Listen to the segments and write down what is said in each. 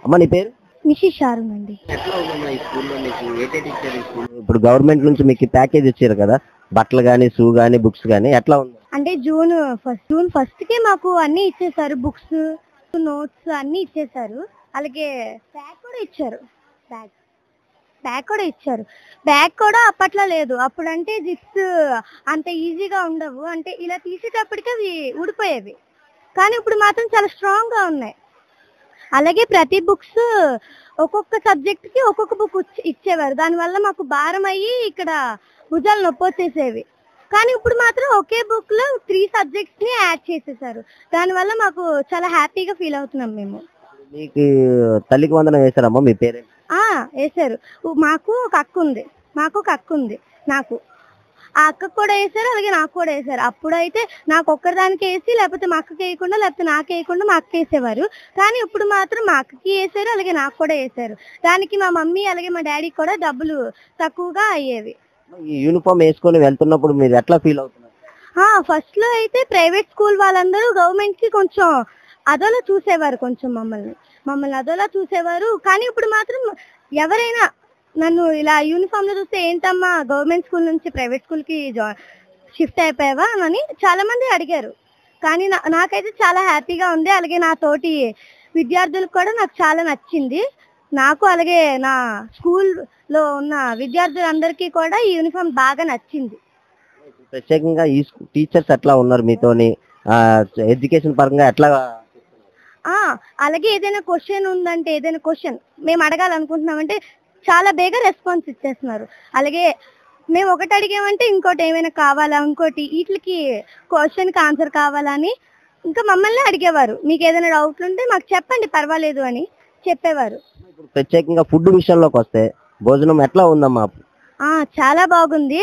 అమ్మ నీ పేరు? మిషి షారున్ అండి. ఎట్లా ఉందమ్మా ఈ స్కూల్లో మీకు ఏటేటి ఇచ్చారు ఈ స్కూల్? ఇప్పుడు గవర్నమెంట్ నుంచి మీకు ప్యాకేజ్ ఇచ్చారు కదా, బట్టలు గానీ షూ గానీ బుక్స్ గానీ ఎట్లా ఉంది? అంటే జూన్ ఫస్ట్ కి మాకు అన్ని ఇచ్చేసారు, బుక్స్ నోట్స్ అన్ని ఇచ్చేసారు. అలాగే బ్యాగ్ కూడా ఇచ్చారు. బ్యాగ్ కూడా అప్పట్లో లేదు. అప్పుడంటే జిప్స్ అంత ఈజీగా ఉండవు, అంటే ఇలా తీసేటప్పటికి అవి ఊడిపోయేవి. కానీ ఇప్పుడు మాత్రం చాలా స్ట్రాంగ్ గా ఉన్నాయి. అలాగే ప్రతి బుక్స్ ఒక్కొక్క సబ్జెక్ట్ కి ఒక్కొక్క బుక్ ఇచ్చేవారు. దానివల్ల మాకు భారం అయ్యి ఇక్కడ భుజాలు నొప్పి వచ్చేసేవి. కానీ ఇప్పుడు మాత్రం ఒకే బుక్ లో 3 సబ్జెక్ట్స్ ని యాడ్ చేసేసారు. దానివల్ల మాకు చాలా హ్యాపీగా ఫీల్ అవుతున్నాం మేము. మీకు తల్లికి వందనం వేశారమ్మా మీ పేరెంట్స్? వేసారు. మాకు ఒక అక్క ఉంది. నాకు ఆ అక్కకు కూడా వేసారు, అలాగే నాకు కూడా వేసారు. అప్పుడైతే నాకు ఒక్కదానికి వేసి, లేకపోతే మా అక్కకి వేయకుండా, లేకపోతే నాకు వేయకుండా మా అక్క వేసేవారు. కానీ ఇప్పుడు మాత్రం మా అక్కకి వేసారు, అలాగే నాకు కూడా వేసారు. దానికి మా మమ్మీ అలాగే మా డాడీకి కూడా డబ్బులు తక్కువగా అయ్యేవి. ఈ యూనిఫామ్ వేసుకొని వెళ్తున్నప్పుడు మీరు ఎట్లా ఫీల్ అవుతున్నారు? ఫస్ట్ లో అయితే ప్రైవేట్ స్కూల్ వాళ్ళందరూ గవర్నమెంట్ కి కొంచెం అదోలా చూసేవారు, మమ్మల్ని అదోలా చూసేవారు. కానీ ఇప్పుడు మాత్రం ఎవరైనా నన్ను ఇలా యూనిఫామ్ లో చూస్తే ఏంటమ్మా గవర్నమెంట్ స్కూల్ నుంచి ప్రైవేట్ స్కూల్ కి షిఫ్ట్ అయిపోయావా అని చాలా మంది అడిగారు. కానీ నాకైతే చాలా హ్యాపీగా ఉంది. అలాగే నా తోటి విద్యార్థులకు కూడా నాకు చాలా నచ్చింది. నాకు అలాగే నా స్కూల్ లో ఉన్న విద్యార్థులందరికీ కూడా ఈ యూనిఫామ్ బాగా నచ్చింది. ప్రత్యేకంగా ఈ టీచర్స్ ఎట్లా ఉన్నారు మీతోని, ఎడ్యుకేషన్ పరంగా ఎట్లా? అలాగే ఏదైనా క్వశ్చన్ మేము అడగాలనుకుంటున్నామంటే చాలా బేగా రెస్పాన్స్ ఇచ్చేస్తున్నారు. అలాగే మేము ఒకటి అడిగామంటే ఇంకోటి ఏమైనా కావాలా, ఇంకోటి వీటికి క్వశ్చన్ కి ఆన్సర్ కావాలని ఇంకా మమ్మల్ని అడిగేవారు. మీకు ఏదైనా డౌట్లు ఉంటే మాకు చెప్పండి, పర్వాలేదు అని చెప్పేవారు. ప్రత్యేకంగా ఫుడ్ విషయంలోకి వస్తే భోజనం ఎట్లా ఉందమ్మా? చాలా బాగుంది.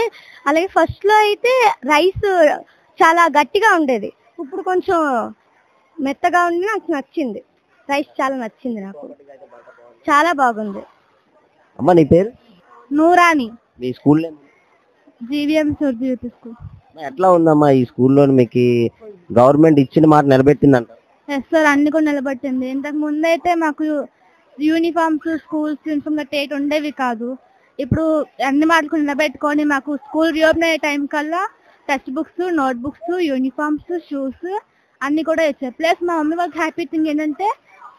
అలాగే ఫస్ట్ లో అయితే రైస్ చాలా గట్టిగా ఉండేది, ఇప్పుడు కొంచెం మెత్తగా ఉండి నాకు నచ్చింది. రైస్ చాలా నచ్చింది, నాకు చాలా బాగుంది. అమ్మ నీ పేరు? నూరాని. మీ స్కూల్ జీవీఎం సూర్యజ్యోతి స్కూల్. ఎట్లా ఉందమ్మా ఈ స్కూల్లో? మీకు గవర్నమెంట్ ఇచ్చిన మాట నిలబెట్టిందంట? ఎస్ సార్, అన్ని కూడా నిలబెట్టింది. ఇంతకు ముందైతే మాకు యూనిఫామ్స్ స్కూల్స్ యూనిఫామ్ గట్టేటి ఉండేవి కాదు. ఇప్పుడు అన్ని మాటలు నిలబెట్టుకొని మాకు స్కూల్ రీఓపెన్ అయ్యే టైం కల్లా text books, note books, uniforms, shoes అన్ని కూడా ఇచ్చారు. ప్లస్ మా మమ్మీ వాళ్ళకి హ్యాపీ థింగ్ ఏంటంటే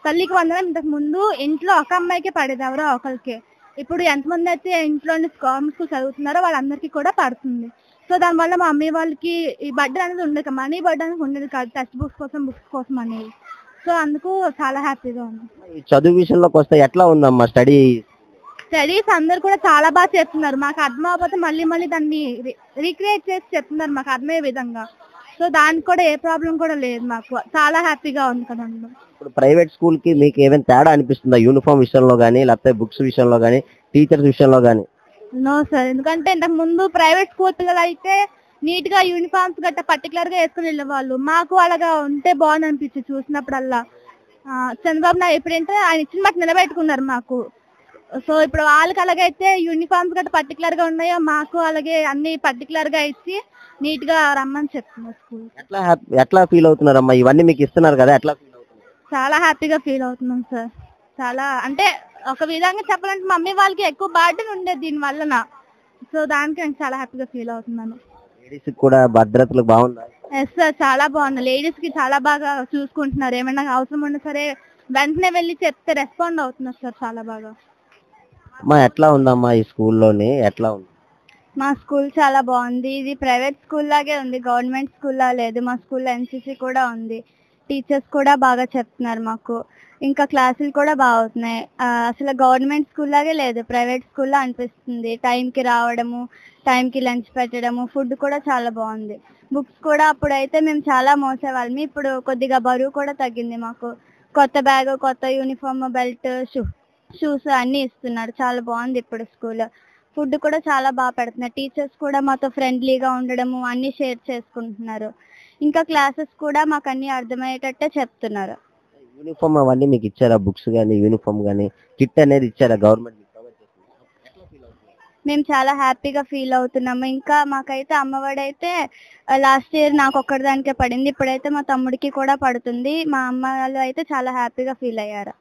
తల్లికి వందనం ఇంతకు ముందు ఇంట్లో ఒక అమ్మాయికే పడేది, ఎవరో ఒకరికి. ఇప్పుడు ఎంతమంది అయితే ఇంట్లోని గవర్నమెంట్ స్కూల్ చదువుతున్నారో వాళ్ళందరికీ కూడా పడుతుంది. సో దానివల్ల మా మమ్మీ వాళ్ళకి ఈ బర్త్డే అనేది ఉండదు, మనీ బర్త్డే అనేది ఉండేది కాదు, టెక్స్ట్ బుక్స్ కోసం అనేది. సో అందుకు చాలా హ్యాపీగా ఉంది. చదువు విషయంలోకి వస్తే ఎట్లా ఉందమ్మా స్టడీస్ అందరు కూడా చాలా బాగా చెప్తున్నారు. మాకు అర్థం అవ్వకపోతే మళ్ళీ దాన్ని రీక్రియేట్ చేసి చెప్తున్నారు మాకు అర్థమయ్యే విధంగా. సో దానికి కూడా ఏ ప్రాబ్లం కూడా లేదు, మాకు చాలా హ్యాపీగా ఉంది కదా. ఇప్పుడు ప్రైవేట్ స్కూల్ కి మీకు ఏమైనా తేడా అనిపిస్తుందా యూనిఫామ్ విషయంలో గానీ, లేకపోతే బుక్స్ విషయంలో గానీ, టీచర్స్ విషయంలో గానీ? నో సార్, ఎందుకంటే ఇంతకు ముందు ప్రైవేట్ స్కూల్ పిల్లలు అయితే నీట్ గా యూనిఫామ్స్ గట్రా పర్టికులర్ గా వేసుకుని వెళ్ళేవాళ్ళు. మాకు అలాగా ఉంటే బాగుంది అనిపించింది చూసినప్పుడల్లా. చంద్రబాబు నాయుడు ఎప్పుడంటే ఆయన ఇచ్చిన మాట నిలబెట్టుకున్నారు మాకు. సో ఇప్పుడు వాళ్ళకి అలాగైతే యూనిఫామ్స్ గట్రా పర్టికులర్ గా ఉన్నాయో, మాకు అలాగే అన్ని పర్టికులర్ గా ఇచ్చి నీట్ గా రమ్మని చెప్తున్నారు స్కూల్. ఎట్లా ఫీల్ అవుతున్నారమ్మా ఇవన్నీ మీకు ఇస్తున్నారు కదా, ఎట్లా ఫీల్ అవుతున్నారు? చాలా హ్యాపీగా ఫీల్ అవుతున్నాం సార్. చాలా అంటే ఒక విధంగా చెప్పాలంటే మమ్మీ వాళ్ళకి ఎక్కువ బర్డెన్ ఉండేది దీని వలన. సో దానికి నేను చాలా హ్యాపీగా ఫీల్ అవుతున్నాను. లేడీస్ కూడా భద్రతలు బాగుందా? ఎస్ సార్, చాలా బాగుంది. లేడీస్ కి చాలా బాగా చూసుకుంటున్నారు. ఏమైనా అవసరం ఉన్నా సరే వెంటనే వెళ్ళి చెప్తే రెస్పాండ్ అవుతున్నారు సార్ చాలా బాగా. అమ్మా ఎట్లా ఉందమ్మా ఈ స్కూల్లోని, ఎట్లా ఉంది? మా స్కూల్ చాలా బాగుంది. ఇది ప్రైవేట్ స్కూల్ లాగే ఉంది, గవర్నమెంట్ స్కూల్ లా లేదు. మా స్కూల్లో ఎన్సీసీ కూడా ఉంది, టీచర్స్ కూడా బాగా చెప్తున్నారు మాకు, ఇంకా క్లాసులు కూడా బాగా అవుతున్నాయి. అసలు గవర్నమెంట్ స్కూల్ లాగే లేదు, ప్రైవేట్ స్కూల్లో అనిపిస్తుంది. టైంకి రావడము, టైంకి లంచ్ పెట్టడము, ఫుడ్ కూడా చాలా బాగుంది. బుక్స్ కూడా అప్పుడైతే మేము చాలా మోసేవాళ్ళమి, ఇప్పుడు కొద్దిగా బరువు కూడా తగ్గింది. మాకు కొత్త బ్యాగ్, కొత్త యూనిఫామ్, బెల్ట్, షూస్ అన్నీ ఇస్తున్నారు. చాలా బాగుంది ఇప్పుడు స్కూల్. ఫుడ్ కూడా చాలా బాగా పెడుతున్నారు. టీచర్స్ కూడా మాతో ఫ్రెండ్లీగా ఉండడము, అన్ని షేర్ చేసుకుంటున్నారు. ఇంకా క్లాసెస్ కూడా మాకు అన్ని అర్థమయ్యేటట్టే చెప్తున్నారు. యూనిఫామ్ అవన్నీ మీకు ఇచ్చారా? బుక్స్ గానీ, యూనిఫామ్ గానీ, కిట్ అనేది ఇచ్చారా గవర్నమెంట్? మేము చాలా హ్యాపీగా ఫీల్ అవుతున్నాము. ఇంకా మాకైతే అమ్మఒడి అయితే లాస్ట్ ఇయర్ నాకు ఒక్కదానికే పడింది, ఇప్పుడైతే మా తమ్ముడికి కూడా పడుతుంది. మా అమ్మ వాళ్ళు అయితే చాలా హ్యాపీగా ఫీల్ అయ్యారు.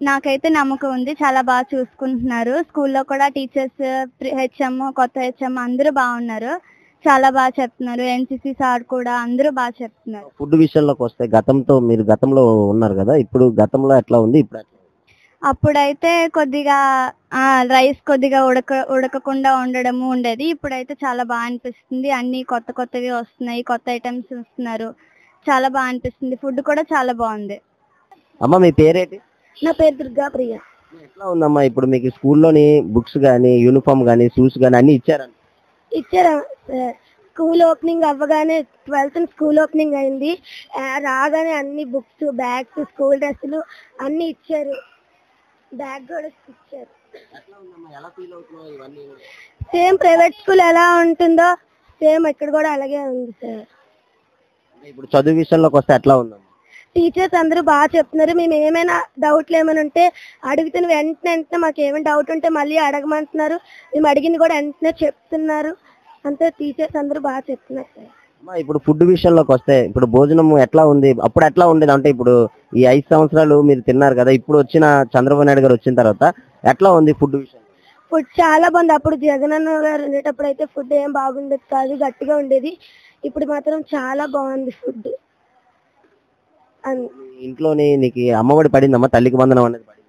నాకైతే నమ్మకం ఉంది, చాలా బాగా చూసుకుంటున్నారు. స్కూల్లో కూడా టీచర్స్, హెచ్ఎం, కొత్త హెచ్ఎం అందరూ బాగున్నారు, చాలా బాగా చెప్తున్నారు. ఎన్సిసి సార్ కూడా అందరూ బాగా చెప్తున్నారు. ఫుడ్ విషయంలోకి వస్తే మీరు గతంలో ఉన్నారు కదా, ఇప్పుడు గతంలో ఎట్లా ఉంది, ఇప్పుడు ఎట్లా ఉంది? అప్పుడైతే కొద్దిగా రైస్ కొద్దిగా ఉడకకుండా ఉండడము ఉండేది. ఇప్పుడైతే చాలా బాగా అనిపిస్తుంది. అన్ని కొత్త కొత్తవి వస్తున్నాయి, కొత్త ఐటమ్స్ ఇస్తున్నారు, చాలా బాగా అనిపిస్తుంది. ఫుడ్ కూడా చాలా బాగుంది. అమ్మ మీ పేరేంటి? నా పేరు దుర్గా ప్రియ. ఎట్లా ఉందమ్మా ఇప్పుడు మీకు స్కూల్లోని బుక్స్ కానీ, యూనిఫామ్ కానీ, షూస్ కానీ అన్ని ఇచ్చారంట? ఇచ్చారా సార్? స్కూల్ ఓపెనింగ్ అవ్వగానే 12th స్కూల్ ఓపెనింగ్ అయింది. రాగానే అన్ని బుక్స్, బ్యాగ్స్, స్కూల్ డ్రెస్సులు అన్ని ఇచ్చారు. బ్యాగ్ కూడా ఇచ్చారు. సేమ్ ప్రైవేట్ స్కూల్ ఎలా ఉంటుందో సేమ్ ఇక్కడ కూడా అలాగే ఉంది సార్. ఇప్పుడు చదువు విషయంలోకి వస్తే ఎట్లా ఉందమ్మా? టీచర్స్ అందరూ బాగా చెప్తున్నారు. మేము ఏమైనా డౌట్లు ఏమైనా ఉంటే అడుగుతున్న వెంటనే మాకు ఏమైనా డౌట్ ఉంటే మళ్ళీ అడగమంటున్నారు. మేము అడిగింది కూడా వెంటనే చెప్తున్నారు. అంతే, టీచర్స్ అందరూ బాగా చెప్తున్నారు సార్. ఇప్పుడు ఫుడ్ విషయంలోకి వస్తే ఇప్పుడు భోజనం ఎట్లా ఉంది, అప్పుడు ఎట్లా ఉండేది? అంటే ఇప్పుడు ఈ 5 సంవత్సరాలు మీరు తిన్నారు కదా, ఇప్పుడు వచ్చిన చంద్రబాబు నాయుడు గారు వచ్చిన తర్వాత ఎట్లా ఉంది ఫుడ్ విషయం? ఫుడ్ చాలా బాగుంది. అప్పుడు జగనన్న గారు ఉండేటప్పుడు అయితే ఫుడ్ ఏం బాగుండేది కాదు, గట్టిగా ఉండేది. ఇప్పుడు మాత్రం చాలా బాగుంది ఫుడ్. ఇంట్లోని నీకు అమ్మఒడి పడిందమ్మా, తల్లికి వందనం అనేది పడింది?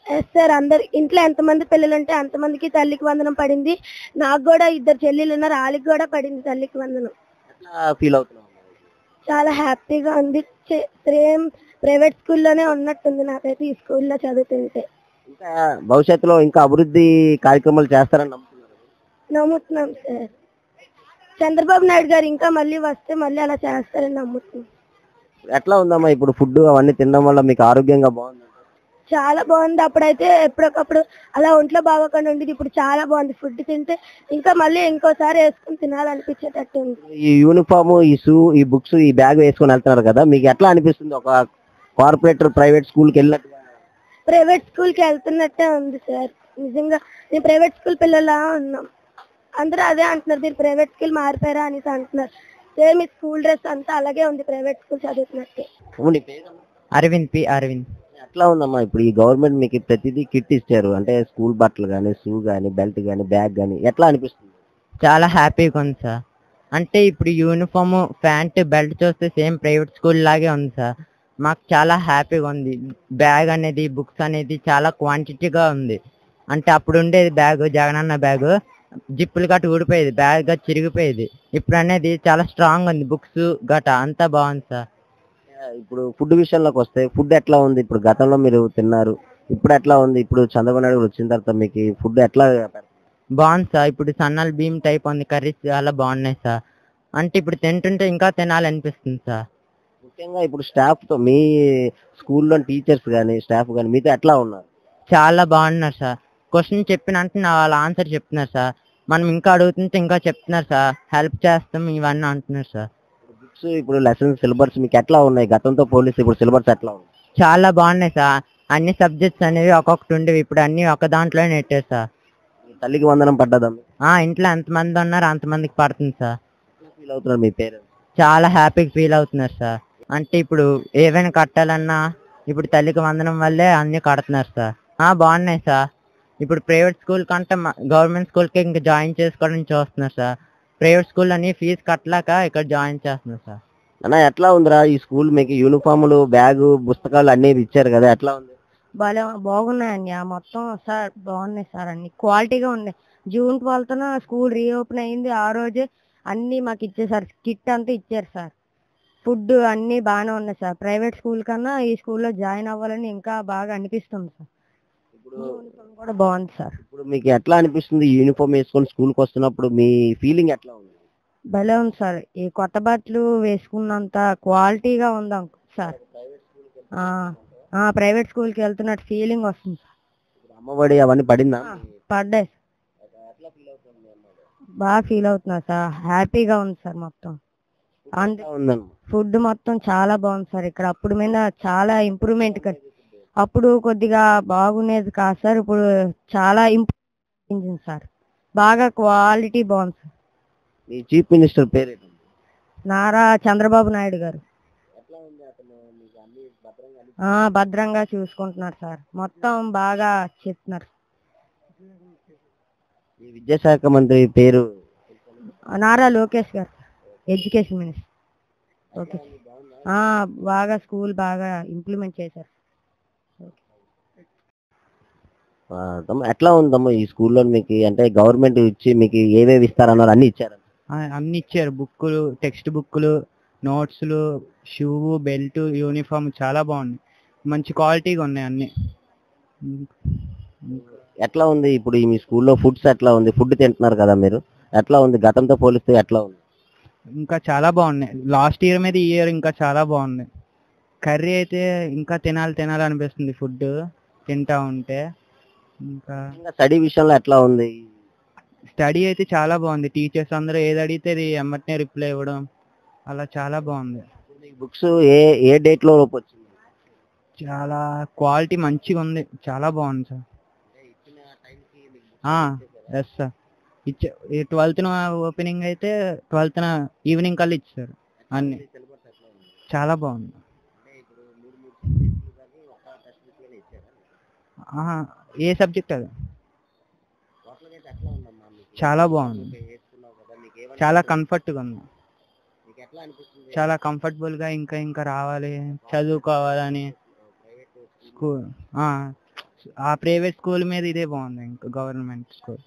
ఎస్ సార్, అందరు ఇంట్లో ఎంతమంది పిల్లలు ఉంటే అంతమందికి తల్లికి వందనం పడింది. నాకు కూడా 2 చెల్లెలు ఉన్నారు, వాళ్ళకి కూడా పడింది తల్లికి వందనం. ఫీల్ అవుతున్నావు? చాలా హ్యాపీగా ఉంది. సేమ్ ప్రైవేట్ స్కూల్లోనే ఉన్నట్టుంది నాకైతే ఈ స్కూల్లో చదువుతుంటే. ఇంకా భవిష్యత్తులో ఇంకా అభివృద్ధి కార్యక్రమాలు చేస్తారని నమ్ముతున్నాం సార్. చంద్రబాబు నాయుడు గారు ఇంకా మళ్ళీ వస్తే మళ్ళీ అలా చేస్తారని నమ్ముతున్నాం. ఎట్లా ఉందమ్మా ఇప్పుడు ఫుడ్ అవన్నీ తినడం వల్ల మీకు ఆరోగ్యంగా బాగుంది? చాలా బాగుంది. అప్పుడైతే ఎప్పటికప్పుడు అలా ఒంట్లో బాగోకుండా ఉండేది, ఇప్పుడు చాలా బాగుంది. ఫుడ్ తింటే ఇంకా మళ్ళీ ఇంకోసారి వేసుకుని తినాలనిపించేటట్టు ఉంది. ఈ యూనిఫామ్, ఈ షూ, ఈ బుక్స్, ఈ బ్యాగ్ వేసుకొని వెళ్తున్నారు కదా, మీకు ఎట్లా అనిపిస్తుంది? ఒక కార్పొరేటర్ ప్రైవేట్ స్కూల్కి వెళ్ళినట్టు? ప్రైవేట్ స్కూల్కి వెళ్తున్నట్టే ఉంది సార్. నిజంగా మేము ప్రైవేట్ స్కూల్ పిల్లలా ఉన్నాం. అందరూ అదే అంటున్నారు, మీరు ప్రైవేట్ స్కూల్ మారిపోయారా అనేసి అంటున్నారు. సేమ్ ఈ స్కూల్ డ్రెస్ అంతా అలాగే ఉంది, ప్రైవేట్ స్కూల్ చదువుతున్నట్టే. అరవింద్. ఎట్లా ఉందమ్మా ఇప్పుడు ఈ గవర్నమెంట్ మీకు ప్రతిదీ కిట్ ఇచ్చారు, అంటే స్కూల్ బట్టలు కానీ, షూ కానీ, బెల్ట్ కానీ, బ్యాగ్ కానీ, ఎట్లా అనిపిస్తుంది? చాలా హ్యాపీగా ఉంది సార్. అంటే ఇప్పుడు యూనిఫామ్, ప్యాంట్, బెల్ట్ చూస్తే సేమ్ ప్రైవేట్ స్కూల్ లాగే ఉంది సార్. మాకు చాలా హ్యాపీగా ఉంది. బ్యాగ్ అనేది, బుక్స్ అనేది చాలా క్వాంటిటీగా ఉంది. అంటే అప్పుడు ఉండేది బ్యాగ్, జగనన్న బ్యాగ్ జిప్పులు గట్ట ఊడిపోయేది, బ్యాగ్ గట్ట చిరిగిపోయేది. ఇప్పుడు అనేది చాలా స్ట్రాంగ్ ఉంది, బుక్స్ గట్ట అంతా బాగుంది సార్. ఇప్పుడు ఫుడ్ విషయంలోకి వస్తే ఫుడ్ ఎట్లా ఉంది? ఇప్పుడు గతంలో మీరు తిన్నారు, ఇప్పుడు ఎట్లా ఉంది? ఇప్పుడు చంద్రబాబు నాయుడు వచ్చిన తర్వాత మీకు ఫుడ్ ఎట్లా బాగుంది సార్. ఇప్పుడు సన్నల్ భీమ్ టైప్ ఉంది, కర్రీస్ చాలా బాగున్నాయి సార్. అంటే ఇప్పుడు తింటుంటే ఇంకా తినాలనిపిస్తుంది సార్. ముఖ్యంగా ఇప్పుడు స్టాఫ్ తో, మీ స్కూల్లో టీచర్స్ కానీ, స్టాఫ్ కానీ మీతో ఎట్లా ఉన్నారు? చాలా బాగున్నారు సార్. క్వశ్చన్ చెప్పినంటే వాళ్ళ ఆన్సర్ చెప్తున్నారు సార్. మనం ఇంకా అడుగుతుంటే ఇంకా చెప్తున్నారు సార్, హెల్ప్ చేస్తాం ఇవన్నీ అంటున్నారు సార్. బుక్స్, ఇప్పుడు లెసన్స్, సిలబస్ మీకు ఎట్లా ఉన్నాయి? గతంతో పోలిస్తే ఇప్పుడు సిలబస్ ఎట్లా ఉంది? చాలా బాగున్నాయి సార్. అన్ని సబ్జెక్ట్స్ అనేవి ఒక్కొక్కటి ఉండేవి, ఇప్పుడు అన్ని ఒక దాంట్లోనే నెట్టారు సార్. తల్లికి వందనం పడ్డదా? ఇంట్లో ఎంతమంది ఉన్నారు అంతమందికి పడుతుంది సార్. ఫీల్ అవుతున్నారు మీ పేరెంట్స్? చాలా హ్యాపీగా ఫీల్ అవుతున్నారు సార్. అంటే ఇప్పుడు ఏవైనా కట్టాలన్నా ఇప్పుడు తల్లికి వందనం వల్లే అన్ని కడుతున్నారు సార్. బాగున్నాయి సార్. ఇప్పుడు ప్రైవేట్ స్కూల్ కంటే గవర్నమెంట్ స్కూల్కి ఇంకా జాయిన్ చేసుకోవడం చూస్తున్నారు సార్. ప్రైవేట్ స్కూల్ అని ఫీజు కట్టలేక ఇక్కడ జాయిన్ చేస్తున్నారు సార్. అన్న ఎట్లా ఉందిరా ఈ స్కూల్? మీకు యూనిఫామ్లు, బ్యాగు, పుస్తకాలు అన్ని ఇచ్చారు కదా, ఎట్లా ఉంది? బాగున్నాయండి మొత్తం సార్, బాగున్నాయి సార్, అన్ని క్వాలిటీగా ఉన్నాయి. June 12th స్కూల్ రీఓపెన్ అయింది, ఆ రోజే అన్ని మాకు ఇచ్చేసారు, కిట్ అంతా ఇచ్చారు సార్. ఫుడ్ అన్ని బాగానే ఉన్నాయి సార్. ప్రైవేట్ స్కూల్ కన్నా ఈ స్కూల్లో జాయిన్ అవ్వాలని ఇంకా బాగా అనిపిస్తుంది సార్. యూనిఫామ్ కూడా బాగుంది సార్. ఇప్పుడు మీకు ఎట్లా అనిపిస్తుంది యూనిఫామ్ వేసుకొని స్కూల్కి వస్తున్నప్పుడు? మీ ఫీలింగ్ ఎట్లా ఉంది? భలే ఉంది సార్. ఈ కొత్త బట్టలు వేసుకున్నంత క్వాలిటీగా ఉంది సార్. ప్రైవేట్ స్కూల్కి వెళ్తున్నట్టు ఫీలింగ్ వస్తుంది సార్. అమ్మఒడి అవన్నీ పడిందా? పడ్డాయి. బాగా ఫీల్ అవుతున్నా సార్, హ్యాపీగా ఉంది సార్. మొత్తం ఫుడ్ మొత్తం చాలా బాగుంది సార్. ఇక్కడ అప్పుడు మీద చాలా ఇంప్రూవ్మెంట్. అప్పుడు కొద్దిగా బాగునేది కాదు సార్, ఇప్పుడు చాలా ఇంప్రూవ్ సార్. బాగా క్వాలిటీ బాగుంది సార్. మీ చీఫ్ మినిస్టర్ పేరు? నారా చంద్రబాబు నాయుడు గారు. ఎట్లా ఉంది అతను? మీకు అన్ని భద్రంగా చూసుకుంటున్నారు సార్, మొత్తం బాగా చెప్తున్నారు. ఈ విద్యాశాఖ మంత్రి పేరు నారా లోకేష్ గారు, ఎడ్యుకేషన్ మినిస్టర్. ఓకే. బాగా స్కూల్ బాగా ఇంప్లిమెంట్ చేశారు. ఎట్లా ఉందమ్మా ఈ స్కూల్లో మీకు? అంటే గవర్నమెంట్ ఇచ్చి మీకు ఏవేవి ఇస్తారన్నారు, అన్ని ఇచ్చారు? అన్ని ఇచ్చారు, బుక్కులు, టెక్స్ట్ బుక్కులు, నోట్స్లు, షూ, బెల్ట్, యూనిఫామ్ చాలా బాగుంది, మంచి క్వాలిటీగా ఉన్నాయి అన్ని. ఎట్లా ఉంది ఇప్పుడు మీ స్కూల్లో ఫుడ్స్ ఎట్లా ఉంది? ఫుడ్ తింటున్నారు కదా మీరు, ఎట్లా ఉంది గతంతో పోలిస్తే ఎట్లా ఉంది? ఇంకా చాలా బాగున్నాయి, లాస్ట్ ఇయర్ మీద ఈ ఇయర్ ఇంకా చాలా బాగుంది. కర్రీ అయితే ఇంకా తినాలి అనిపిస్తుంది ఫుడ్ తింటా ఉంటే. ఇంకా స్టడీ విషయంలో ఎట్లా ఉంది? స్టడీ అయితే చాలా బాగుంది, టీచర్స్ అందరూ ఏది అడిగితే అది ఎమ్మటనే రిప్లై ఇవ్వడం, అలా చాలా బాగుంది. బుక్స్ ఏ డేట్ లో వచ్చింది? చాలా క్వాలిటీ మంచిగా ఉంది, చాలా బాగుంది సార్. ఎస్ సార్, ఇచ్చే 12th ఓపెనింగ్ అయితే 12th ఈవినింగ్ కల్లా ఇచ్చారు అన్ని. చాలా బాగుంది. ఏ సబ్జెక్ట్ అది? చాలా బాగుంది, చాలా కంఫర్ట్గా ఉంది, చాలా కంఫర్టబుల్గా ఇంకా ఇంకా రావాలి చదువుకోవాలని. స్కూల్ ఆ ప్రైవేట్ స్కూల్ మీద ఇదే బాగుంది, ఇంకా గవర్నమెంట్ స్కూల్.